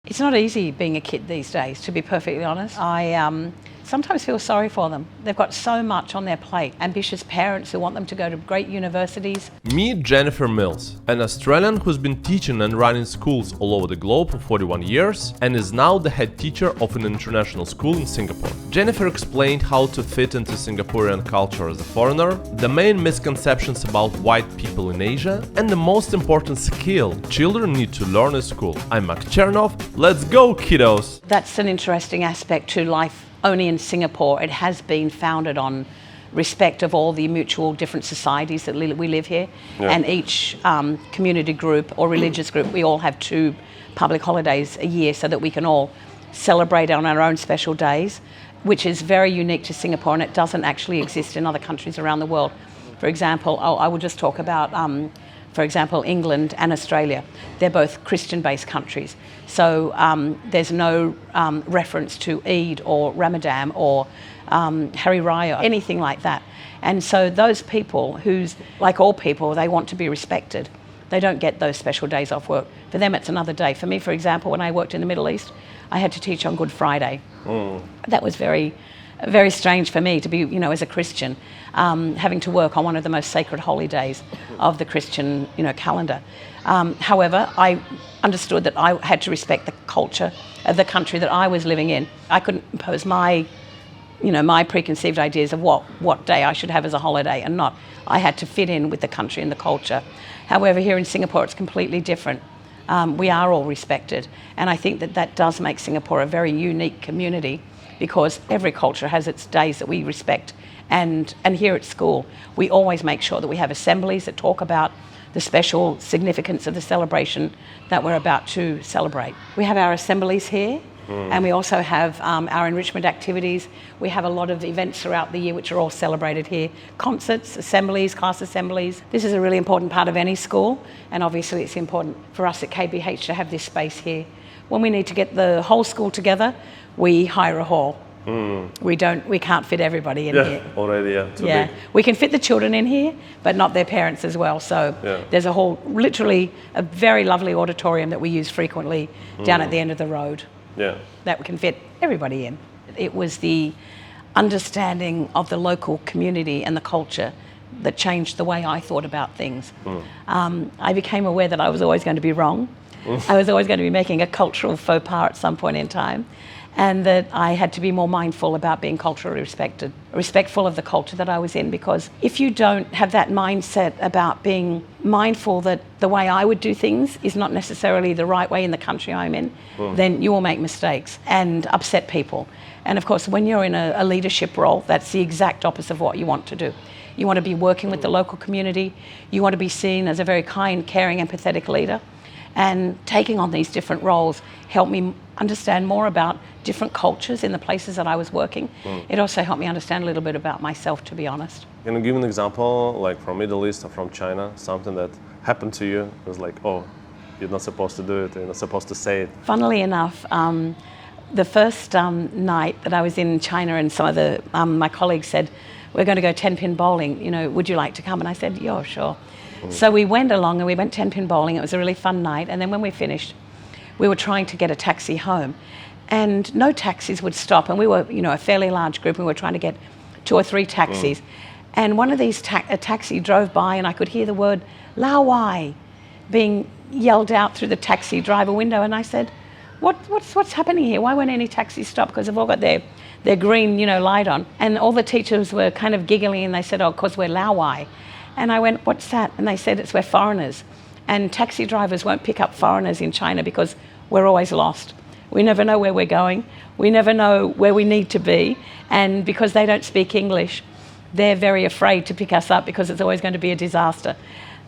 It's not easy being a kid these days, to be perfectly honest. I sometimes feel sorry for them. They've got so much on their plate. Ambitious parents who want them to go to great universities. Meet Jennifer Mills, an Australian who's been teaching and running schools all over the globe for 41 years and is now the head teacher of an international school in Singapore. Jennifer explained how to fit into Singaporean culture as a foreigner, the main misconceptions about white people in Asia, and the most important skill children need to learn at school. I'm Max Chernov. Let's go, kiddos! That's an interesting aspect to life only in Singapore. It has been founded on respect of all the mutual different societies that we live here. Yeah. And each community group or religious group, we all have 2 public holidays a year so that we can all celebrate on our own special days, which is very unique to Singapore, and it doesn't actually exist in other countries around the world. For example, I will just talk about for example, England and Australia. They're both Christian-based countries. So there's no reference to Eid or Ramadan or Hari Raya, anything like that. And so those people who's, like all people, they want to be respected. They don't get those special days off work. For them, it's another day. For me, for example, when I worked in the Middle East, I had to teach on Good Friday. That was very strange for me to be, as a Christian, having to work on one of the most sacred holy days of the Christian, calendar. However, I understood that I had to respect the culture of the country that I was living in. I couldn't impose my preconceived ideas of what day I should have as a holiday and not. I had to fit in with the country and the culture. However, here in Singapore, it's completely different. We are all respected, and I think that does make Singapore a very unique community, because every culture has its days that we respect. And here at school, we always make sure that we have assemblies that talk about the special significance of the celebration that we're about to celebrate. We have our assemblies here, and we also have our enrichment activities. We have a lot of events throughout the year which are all celebrated here. Concerts, assemblies, class assemblies. This is a really important part of any school, and obviously it's important for us at KBH to have this space here. When we need to get the whole school together, we hire a hall. We can't fit everybody in here. Already, too big. We can fit the children in here, but not their parents as well. So there's a whole, literally a very lovely auditorium that we use frequently down at the end of the road. That we can fit everybody in. It was the understanding of the local community and the culture that changed the way I thought about things. I became aware that I was always going to be wrong. I was always going to be making a cultural faux pas at some point in time, and that I had to be more mindful about being culturally respectful of the culture that I was in, because if you don't have that mindset about being mindful that the way I would do things is not necessarily the right way in the country I'm in, then you will make mistakes and upset people. And of course, when you're in a leadership role, that's the exact opposite of what you want to do. You want to be working with the local community. You want to be seen as a very kind, caring, empathetic leader. And taking on these different roles helped me understand more about different cultures in the places that I was working. It also helped me understand a little bit about myself, to be honest. Can you give an example, like from Middle East or from China, something that happened to you? It was like, oh, you're not supposed to do it, you're not supposed to say it. Funnily enough, the first night that I was in China, and some of my colleagues said, we're going to go 10-pin bowling, would you like to come? And I said, yeah, sure. So we went along and we went 10-pin bowling. It was a really fun night. And then when we finished, we were trying to get a taxi home, and no taxis would stop. And we were, a fairly large group, and we were trying to get 2 or 3 taxis. And one of these, a taxi drove by, and I could hear the word Lao Wai being yelled out through the taxi driver window. And I said, what's happening here? Why won't any taxis stop? Because they've all got their green, light on. And all the teachers were kind of giggling, and they said, oh, because we're Lao Wai. And I went, what's that? And they said, we're foreigners. And taxi drivers won't pick up foreigners in China because we're always lost. We never know where we're going. We never know where we need to be. And because they don't speak English, they're very afraid to pick us up because it's always going to be a disaster.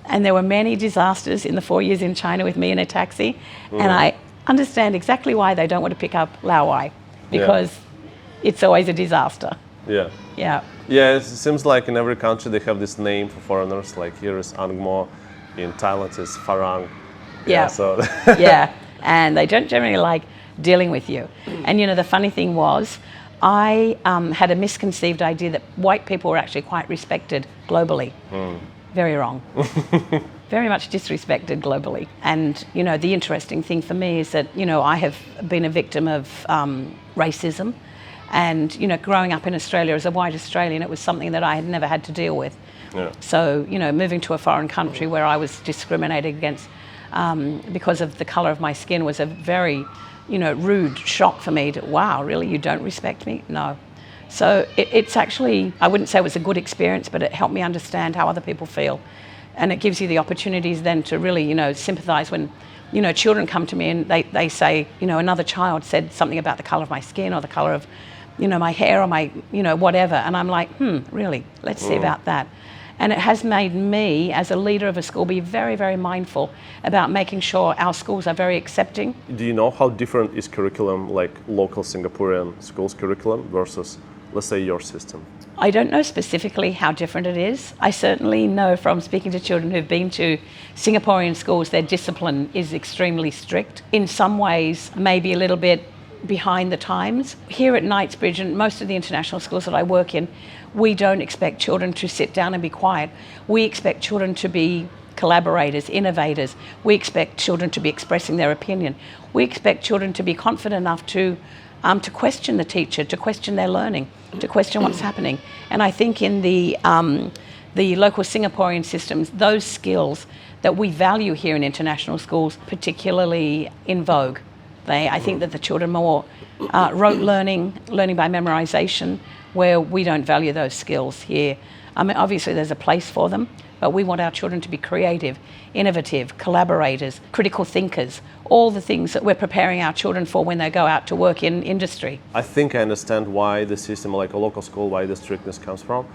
And there were many disasters in the 4 years in China with me in a taxi. And I understand exactly why they don't want to pick up Lao Wai, because it's always a disaster. Yeah, it seems like in every country they have this name for foreigners. Like here is Angmo, in Thailand it's Farang. And they don't generally like dealing with you. And the funny thing was, I had a misconceived idea that white people were actually quite respected globally. Very wrong. very much disrespected globally. And, you know, the interesting thing for me is that, you know, I have been a victim of racism. And, you know, growing up in Australia as a white Australian, it was something that I had never had to deal with. Yeah. So, you know, moving to a foreign country where I was discriminated against because of the colour of my skin was a very, you know, rude shock for me. Wow, really, you don't respect me? No. So it's actually, I wouldn't say it was a good experience, but it helped me understand how other people feel. And it gives you the opportunities then to really, you know, sympathise when, you know, children come to me and they say, you know, another child said something about the colour of my skin or the colour of, you know, my hair or my, you know, whatever. And I'm like, really, let's see about that. And it has made me, as a leader of a school, be very, very mindful about making sure our schools are very accepting. Do you know how different is curriculum, like local Singaporean schools curriculum versus, let's say, your system? I don't know specifically how different it is. I certainly know from speaking to children who've been to Singaporean schools, their discipline is extremely strict. In some ways, maybe a little bit behind the times. Here at Knightsbridge and most of the international schools that I work in, we don't expect children to sit down and be quiet. We expect children to be collaborators, innovators. We expect children to be expressing their opinion. We expect children to be confident enough to question the teacher, to question their learning, to question what's happening. And I think in the local Singaporean systems, those skills that we value here in international schools, particularly in vogue. I think that the children more rote learning by memorization, where we don't value those skills here. I mean, obviously there's a place for them, but we want our children to be creative, innovative, collaborators, critical thinkers, all the things that we're preparing our children for when they go out to work in industry. I think I understand why the system, like a local school, why the strictness comes from.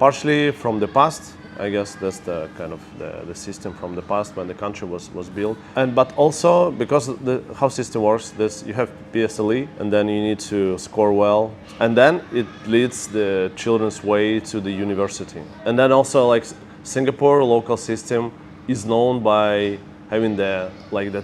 Partially from the past, I guess that's the kind of the system from the past when the country was built. But also because how system works, you have PSLE and then you need to score well. And then it leads the children's way to the university. And then also like Singapore local system is known by having the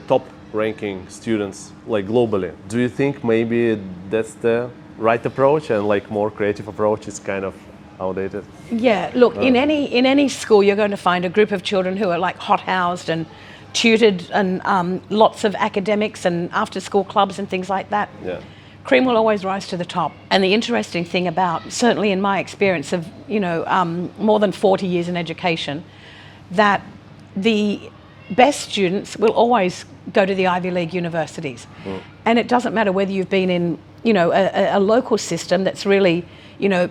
top ranking students like globally. Do you think maybe that's the right approach and like more creative approach is kind of outdated? Yeah, look, in any school you're going to find a group of children who are like hot-housed and tutored and lots of academics and after-school clubs and things like that. Yeah. Cream will always rise to the top. And the interesting thing about, certainly in my experience of, you know, more than 40 years in education, that the best students will always go to the Ivy League universities. And it doesn't matter whether you've been in, you know, a local system that's really, you know,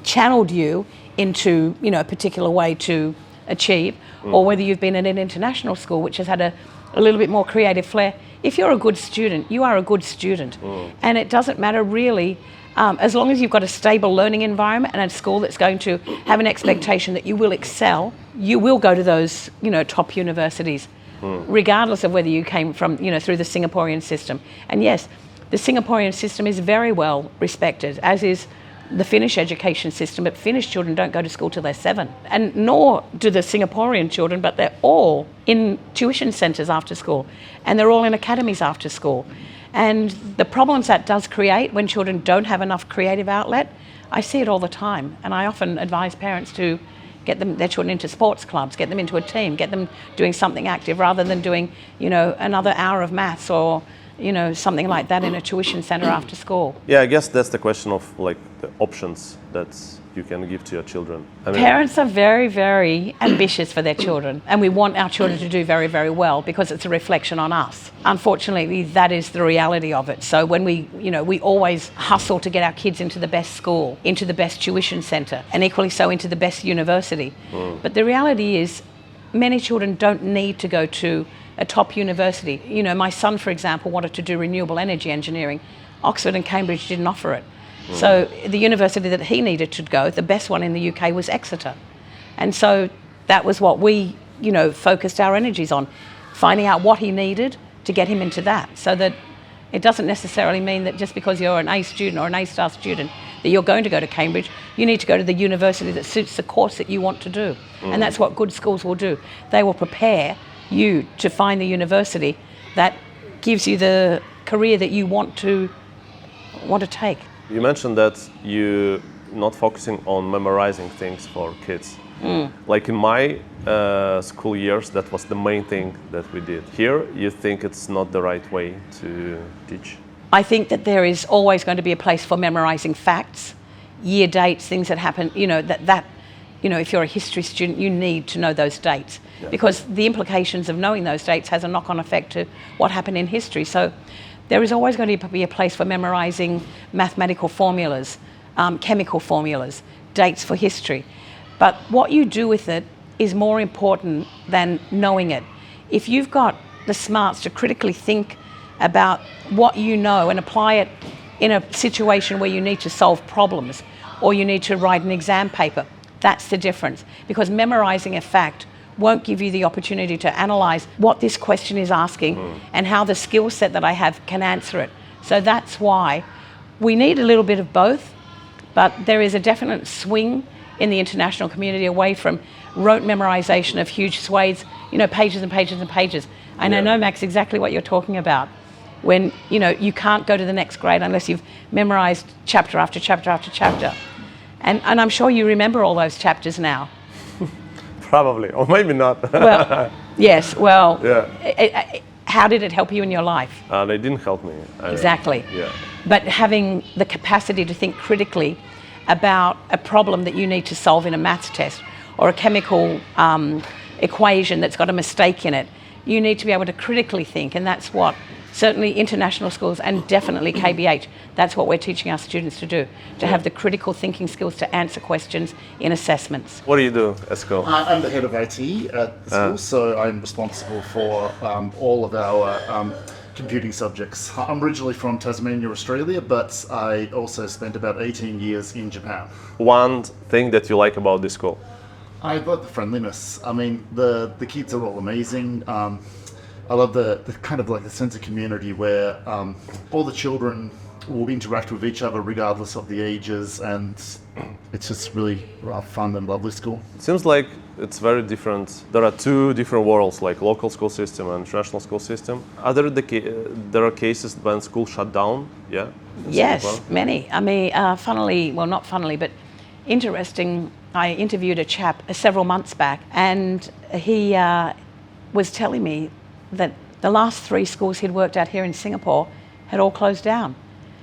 channeled you into, you know, a particular way to achieve, or whether you've been in an international school which has had a little bit more creative flair. If you're a good student, you are a good student. And it doesn't matter really, as long as you've got a stable learning environment and a school that's going to have an expectation that you will excel, you will go to those, you know, top universities, regardless of whether you came from, you know, through the Singaporean system. And yes, the Singaporean system is very well respected, as is the Finnish education system, but Finnish children don't go to school till they're 7. And nor do the Singaporean children, but they're all in tuition centres after school. And they're all in academies after school. And the problems that does create when children don't have enough creative outlet, I see it all the time. And I often advise parents to get their children into sports clubs, get them into a team, get them doing something active rather than doing, you know, another hour of maths or, you know, something like that in a tuition centre after school. Yeah, I guess that's the question of like the options that you can give to your children. I mean, parents are very, very ambitious for their children, and we want our children to do very, very well because it's a reflection on us. Unfortunately, that is the reality of it. So when we always hustle to get our kids into the best school, into the best tuition centre, and equally so into the best university. But the reality is many children don't need to go to a top university. You know, my son, for example, wanted to do renewable energy engineering. Oxford and Cambridge didn't offer it. So the university that he needed to go, the best one in the UK, was Exeter. And so that was what we, you know, focused our energies on, finding out what he needed to get him into that, so that it doesn't necessarily mean that just because you're an A student or an A-star student that you're going to go to Cambridge. You need to go to the university that suits the course that you want to do. And that's what good schools will do. They will prepare you to find the university that gives you the career that you want to take. You mentioned that you're not focusing on memorizing things for kids. Like in my school years, that was the main thing that we did. Here, you think it's not the right way to teach? I think that there is always going to be a place for memorizing facts, year dates, things that happen, if you're a history student, you need to know those dates because the implications of knowing those dates has a knock-on effect to what happened in history. So there is always going to be a place for memorizing mathematical formulas, chemical formulas, dates for history. But what you do with it is more important than knowing it. If you've got the smarts to critically think about what you know and apply it in a situation where you need to solve problems or you need to write an exam paper, that's the difference. Because memorizing a fact won't give you the opportunity to analyze what this question is asking and how the skill set that I have can answer it. So that's why we need a little bit of both, but there is a definite swing in the international community away from rote memorization of huge swathes, pages and pages and pages. And I know, Max, exactly what you're talking about. When, you can't go to the next grade unless you've memorized chapter after chapter after chapter. And I'm sure you remember all those chapters now. Probably, or maybe not. Well, yes, well, how did it help you in your life? They didn't help me. Exactly. Yeah. But having the capacity to think critically about a problem that you need to solve in a maths test or a chemical equation that's got a mistake in it, you need to be able to critically think, and that's what certainly international schools and definitely KBH, that's what we're teaching our students to do, to have the critical thinking skills to answer questions in assessments. What do you do at school? I'm the head of IT at the school, so I'm responsible for all of our computing subjects. I'm originally from Tasmania, Australia, but I also spent about 18 years in Japan. One thing that you like about this school? I love the friendliness. I mean, the kids are all amazing. I love the kind of like the sense of community where all the children will interact with each other regardless of the ages, and it's just really fun and lovely school. It seems like it's very different. There are two different worlds, like local school system and international school system. Are there are cases when schools shut down? Yeah. Yes, many. I mean, not funnily, but interesting. I interviewed a chap several months back, and he was telling me that the last 3 schools he'd worked at here in Singapore had all closed down.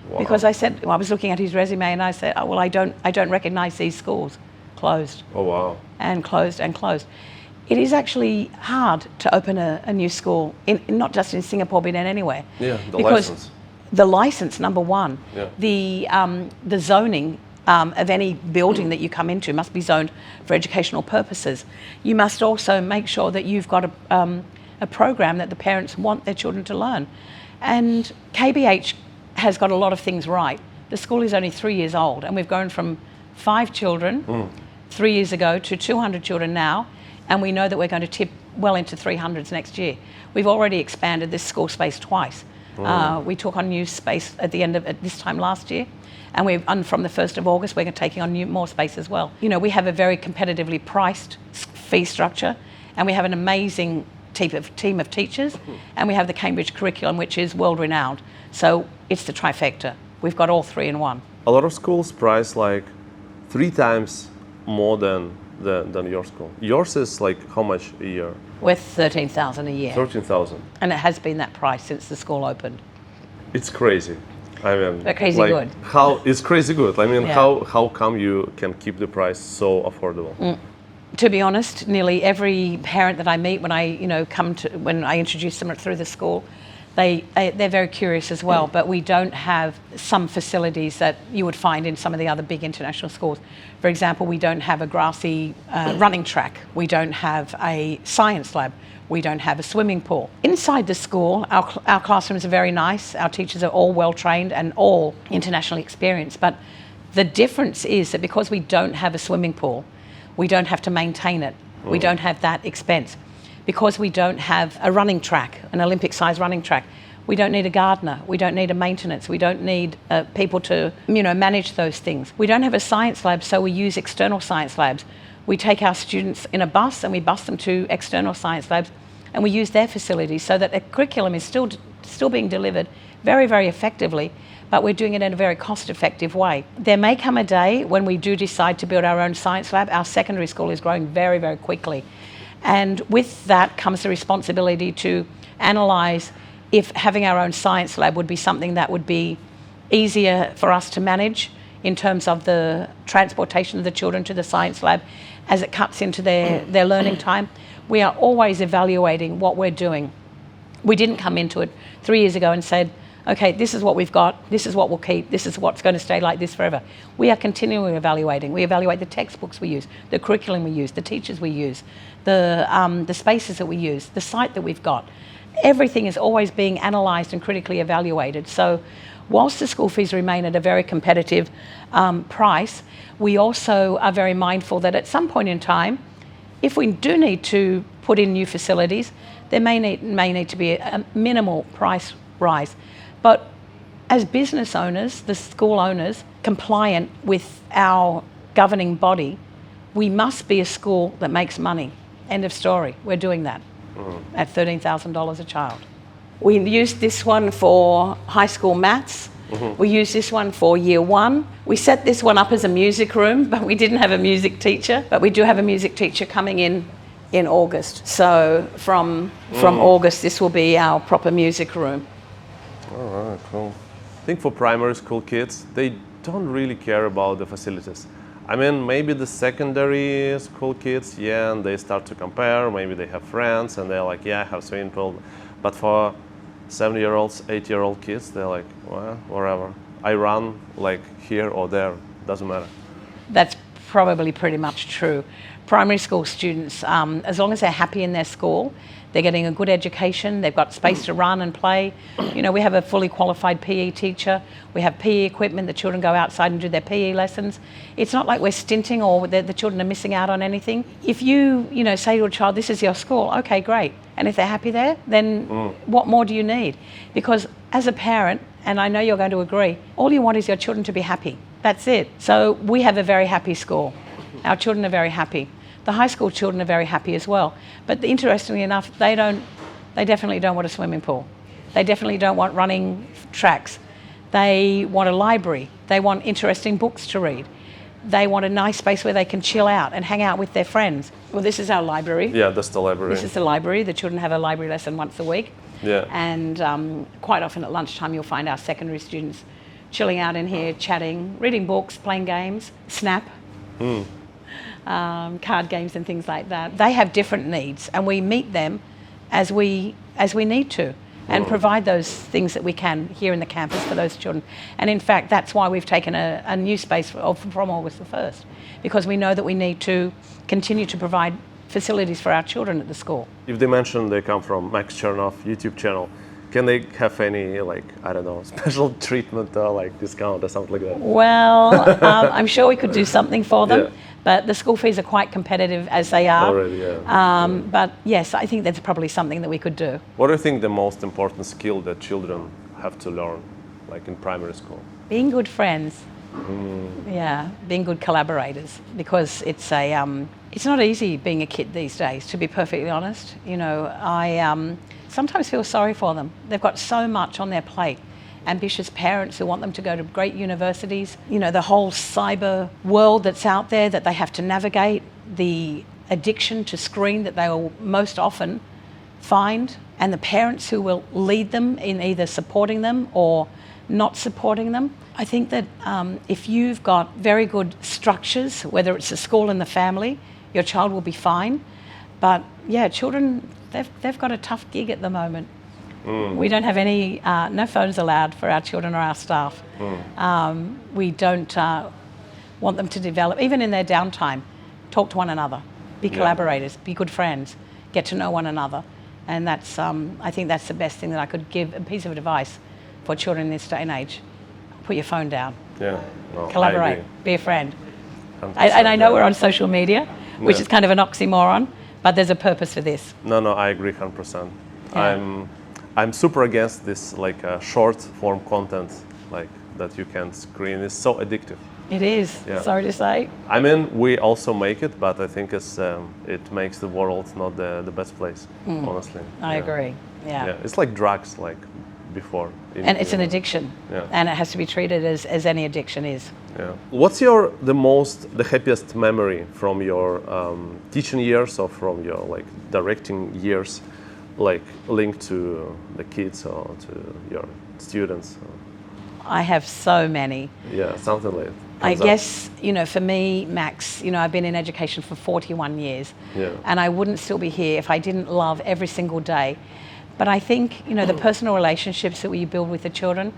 Wow. Because I was looking at his resume and I said, oh, well, I don't recognize these schools. Closed. Oh, wow. And closed and closed. It is actually hard to open a new school, not just in Singapore, but in anywhere. Yeah, license. The license, number one. Yeah. The zoning of any building that you come into must be zoned for educational purposes. You must also make sure that you've got a program that the parents want their children to learn. And KBH has got a lot of things right. The school is only 3 years old, and we've grown from 5 children 3 years ago to 200 children now, and we know that we're going to tip well into 300s next year. We've already expanded this school space twice. We took on new space at this time last year, and from the 1st of August, we're taking on more space as well. We have a very competitively priced fee structure, and we have an amazing team of teachers, and we have the Cambridge curriculum, which is world-renowned. So it's the trifecta. We've got all 3 in one. A lot of schools price like 3 times more than your school. Yours is like how much a year? We're 13,000 a year. 13,000. And it has been that price since the school opened. It's crazy. I mean, but crazy good. It's crazy good. I mean, how come you can keep the price so affordable? To be honest, nearly every parent that I meet when I introduce them through the school, they're very curious as well. But we don't have some facilities that you would find in some of the other big international schools. For example, we don't have a grassy running track. We don't have a science lab. We don't have a swimming pool. Inside the school, our classrooms are very nice. Our teachers are all well trained and all internationally experienced. But the difference is that because we don't have a swimming pool, we don't have to maintain it. We don't have that expense. Because we don't have a running track, an Olympic-sized running track, we don't need a gardener. We don't need a maintenance. We don't need people to, manage those things. We don't have a science lab, so we use external science labs. We take our students in a bus and we bus them to external science labs, and we use their facilities so that a curriculum is still being delivered very, very effectively, but we're doing it in a very cost-effective way. There may come a day when we do decide to build our own science lab. Our secondary school is growing very, very quickly. And with that comes the responsibility to analyse if having our own science lab would be something that would be easier for us to manage in terms of the transportation of the children to the science lab as it cuts into their learning time. We are always evaluating what we're doing. We didn't come into it 3 years ago and said, okay, this is what we've got, this is what we'll keep, this is what's going to stay like this forever. We are continually evaluating. We evaluate the textbooks we use, the curriculum we use, the teachers we use, the spaces that we use, the site that we've got. Everything is always being analysed and critically evaluated. So whilst the school fees remain at a very competitive price, we also are very mindful that at some point in time, if we do need to put in new facilities, there may need to be a minimal price rise. But as business owners, the school owners, compliant with our governing body, we must be a school that makes money. End of story. We're doing that at $13,000 a child. We used this one for high school maths. We used this one for year one. We set this one up as a music room, but we didn't have a music teacher. But we do have a music teacher coming in August. So from August, this will be our proper music room. All right, cool. I think for primary school kids, they don't really care about the facilities. I mean, maybe the secondary school kids, yeah, and they start to compare. Maybe they have friends and they're like, yeah, I have swimming pool. But for 7-year-olds, 8-year-old kids, they're like, well, wherever. I run like here or there, doesn't matter. That's probably pretty much true. Primary school students, as long as they're happy in their school, they're getting a good education, they've got space to run and play. You know, we have a fully qualified PE teacher, we have PE equipment, the children go outside and do their PE lessons. It's not like we're stinting or the children are missing out on anything. If you say to a child, this is your school, okay, great. And if they're happy there, then what more do you need? Because as a parent, and I know you're going to agree, all you want is your children to be happy. That's it. So we have a very happy school. Our children are very happy. The high school children are very happy as well. But interestingly enough, they definitely don't want a swimming pool. They definitely don't want running tracks. They want a library. They want interesting books to read. They want a nice space where they can chill out and hang out with their friends. Well, this is our library. Yeah, that's the library. This is the library. The children have a library lesson once a week. Yeah. And quite often at lunchtime, you'll find our secondary students chilling out in here, chatting, reading books, playing games, Snap. Card games and things like that. They have different needs, and we meet them as we need to, and provide those things that we can here in the campus for those children. And in fact, that's why we've taken a new space from August the 1st, because we know that we need to continue to provide facilities for our children at the school. If they mention they come from Max Chernov YouTube channel, can they have any, like, I don't know, special treatment or like discount or something like that? Well, I'm sure we could do something for them. Yeah. But the school fees are quite competitive as they are. Already, yeah. But yes, I think that's probably something that we could do. What do you think the most important skill that children have to learn, like in primary school? Being good friends. Yeah, being good collaborators, because it's not easy being a kid these days, to be perfectly honest. You know, I sometimes feel sorry for them. They've got so much on their plate. Ambitious parents who want them to go to great universities, you know, the whole cyber world that's out there that they have to navigate, the addiction to screen that they will most often find, and the parents who will lead them in either supporting them or not supporting them. I think that if you've got very good structures, whether it's a school and the family, your child will be fine. But yeah, children, they've got a tough gig at the moment. We don't have any, no phones allowed for our children or our staff. We don't want them to develop, even in their downtime, talk to one another, be collaborators, be good friends, get to know one another. And that's, I think that's the best thing that I could give, a piece of advice for children in this day and age. Put your phone down. Yeah. Well, collaborate, be a friend. And I know we're on social media, which is kind of an oxymoron, but there's a purpose for this. No, I agree 100%. Yeah. I'm super against this, like short form content, like that you can screen. It's so addictive. It is. Yeah. Sorry to say. I mean, we also make it, but I think it makes the world not the best place. Honestly. I agree. Yeah. It's like drugs, like before. And it's an addiction, Yeah. and it has to be treated as any addiction is. Yeah. What's the happiest memory from your teaching years or from your like directing years, like linked to the kids or to your students? I have so many. Yeah, something like that. I guess, for me, Max, I've been in education for 41 years. Yeah. And I wouldn't still be here if I didn't love every single day. But I think, the personal relationships that you build with the children.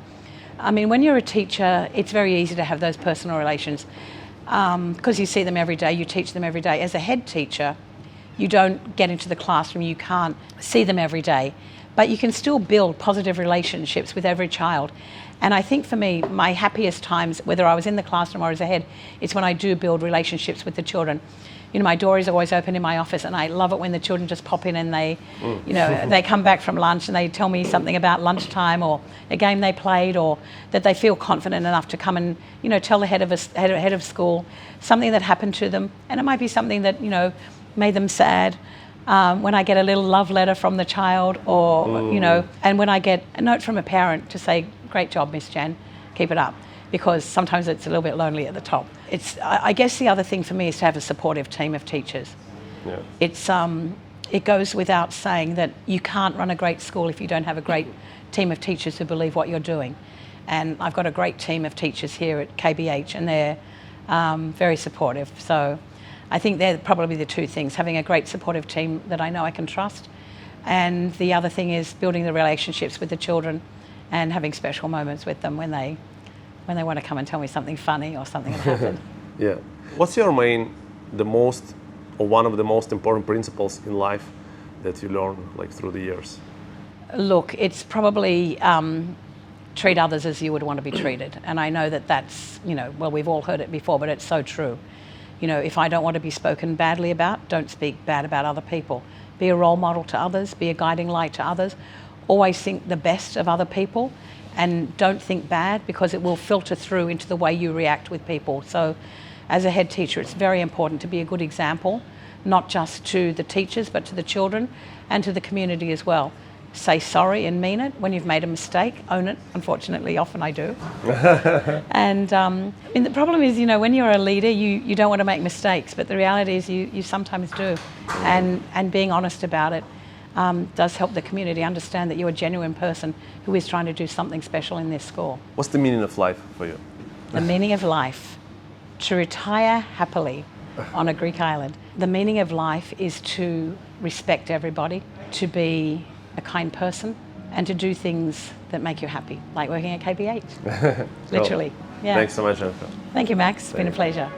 I mean, when you're a teacher, it's very easy to have those personal relations because you see them every day, you teach them every day. As a head teacher, you don't get into the classroom, you can't see them every day. But you can still build positive relationships with every child. And I think for me, my happiest times, whether I was in the classroom or as a head, is when I do build relationships with the children. My door is always open in my office, and I love it when the children just pop in and they, they come back from lunch and they tell me something about lunchtime or a game they played, or that they feel confident enough to come and, tell the head of school something that happened to them. And it might be something that, made them sad. When I get a little love letter from the child, or, and when I get a note from a parent to say, great job, Miss Jan, keep it up, because sometimes it's a little bit lonely at the top. I guess the other thing for me is to have a supportive team of teachers. Yeah. It goes without saying that you can't run a great school if you don't have a great team of teachers who believe what you're doing. And I've got a great team of teachers here at KBH, and they're very supportive. So I think they're probably the two things: having a great supportive team that I know I can trust, and the other thing is building the relationships with the children and having special moments with them when they want to come and tell me something funny or something that happened. Yeah. What's one of the most important principles in life that you learn through the years? Look, it's probably treat others as you would want to be treated. And I know that's, we've all heard it before, but it's so true. If I don't want to be spoken badly about, don't speak bad about other people. Be a role model to others, be a guiding light to others. Always think the best of other people, and don't think bad, because it will filter through into the way you react with people. So as a head teacher, it's very important to be a good example, not just to the teachers, but to the children and to the community as well. Say sorry and mean it. When you've made a mistake, own it. Unfortunately, often I do. And the problem is, when you're a leader, you don't want to make mistakes, but the reality is you sometimes do. And being honest about it does help the community understand that you're a genuine person who is trying to do something special in their school. What's the meaning of life for you? The meaning of life: to retire happily on a Greek island. The meaning of life is to respect everybody, to be a kind person, and to do things that make you happy, like working at KBH. Literally. Cool. Yeah. Thanks so much, Jennifer. Thank you, Max. It's been a pleasure.